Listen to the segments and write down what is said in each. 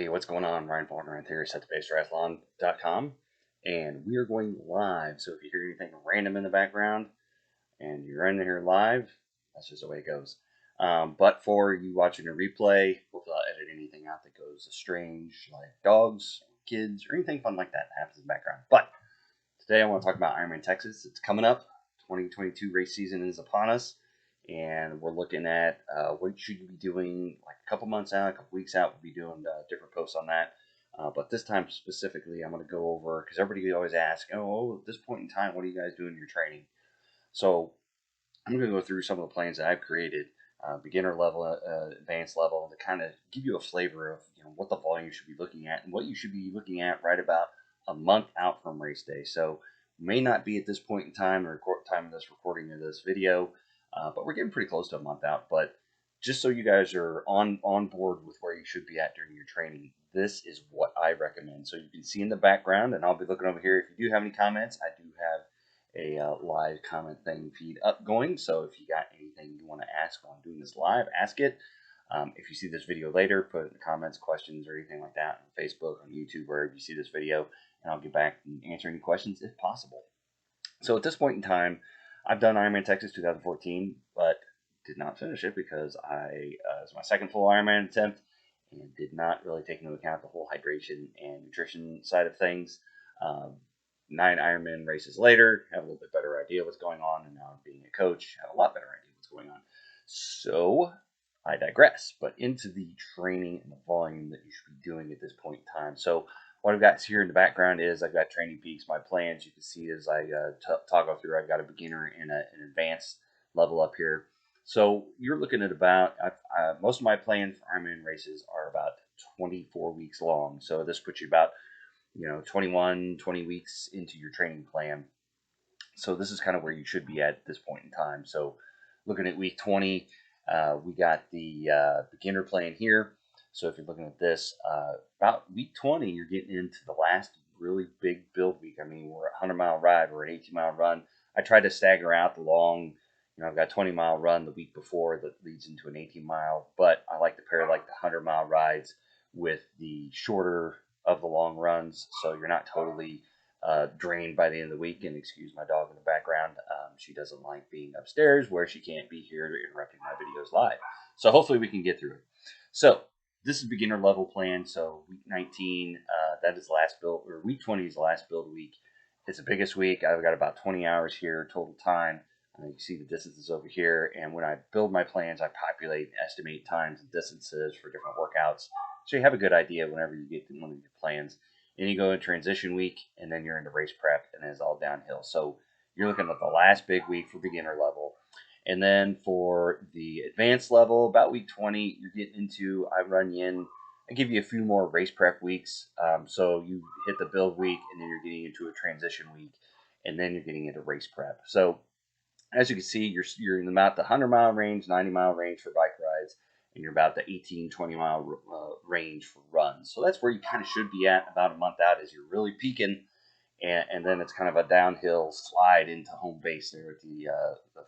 Hey, what's going on? Ryan Faulkner right here, setthepacetriathlon.com, and we are going live. So if you hear anything random in the background and you're in here live, that's just the way it goes. But for you watching a replay, hopefully I'll edit anything out that goes strange, like dogs, kids, or anything fun like that happens in the background. But today I want to talk about IRONMAN Texas. It's coming up. 2022 race season is upon us, and we're looking at what should you be doing like a couple months out, a couple weeks out. We'll be doing different posts on that. But this time specifically, I'm going to go over, because everybody always asks, oh, at this point in time, what are you guys doing in your training? So I'm going to go through some of the plans that I've created, beginner level, advanced level, to kind of give you a flavor of what the volume you should be looking at and what you should be looking at right about a month out from race day. So may not be at this point in time, or time of this recording of this video, but we're getting pretty close to a month out. But just so you guys are on board with where you should be at during your training, this is what I recommend. So you can see in the background, and I'll be looking over here. If you do have any comments, I do have a live comment thing feed up going. So if you got anything you want to ask while I'm doing this live, ask it. If you see this video later, put in the comments, questions, or anything like that on Facebook, on YouTube, wherever you see this video, and I'll get back and answer any questions if possible. So at this point in time, I've done IRONMAN Texas 2014, but did not finish it because it was my second full Ironman attempt and did not really take into account the whole hydration and nutrition side of things. 9 Ironman races later, have a little bit better idea what's going on, and now being a coach, have a lot better idea what's going on. So I digress, but into the training and the volume that you should be doing at this point in time. So what I've got here in the background is I've got Training Peaks, my plans. You can see as I toggle through, I've got a beginner and an advanced level up here. So you're looking at about, most of my plans for Ironman races are about 24 weeks long. So this puts you about 20 weeks into your training plan. So this is kind of where you should be at this point in time. So looking at week 20, we got the beginner plan here. So if you're looking at this, about week 20, you're getting into the last really big build week. I mean, we're a 100-mile ride, we're an 18-mile run. I tried to stagger out the long, I've got a 20-mile run the week before that leads into an 18-mile, but I like to pair like the 100-mile rides with the shorter of the long runs, so you're not totally drained by the end of the week. And excuse my dog in the background. She doesn't like being upstairs where she can't be here interrupting my videos live. So hopefully we can get through it. So this is beginner level plan. So week 19, that is the last build, or week 20 is the last build week. It's the biggest week. I've got about 20 hours here total time. You can see the distances over here. And when I build my plans, I populate and estimate times and distances for different workouts. So you have a good idea whenever you get to one of your plans. And you go in transition week, and then you're into race prep, and it's all downhill. So you're looking at the last big week for beginner level. And then for the advanced level, about week 20, you're getting into, I run you in, I give you a few more race prep weeks. So you hit the build week, and then you're getting into a transition week, and then you're getting into race prep. So as you can see, you're in about the 100-mile range, 90-mile range for bike rides, and you're about the 18, 20-mile range for runs. So that's where you kind of should be at about a month out, as you're really peaking, and then it's kind of a downhill slide into home base there at the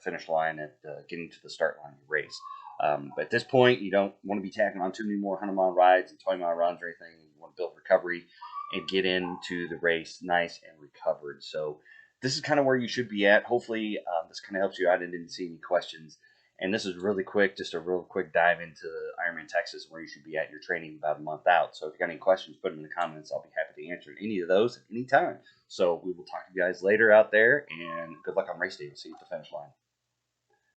finish line at getting to the start line of the race. But at this point, you don't want to be tacking on too many more 100-mile rides and 20-mile runs or anything. You want to build recovery and get into the race nice and recovered. So this is kind of where you should be at. Hopefully, this kind of helps you out and didn't see any questions. And this is really quick, just a real quick dive into IRONMAN Texas, where you should be at your training about a month out. So if you got any questions, put them in the comments. I'll be happy to answer any of those at any time. So we will talk to you guys later out there, and good luck on race day. We'll see you at the finish line.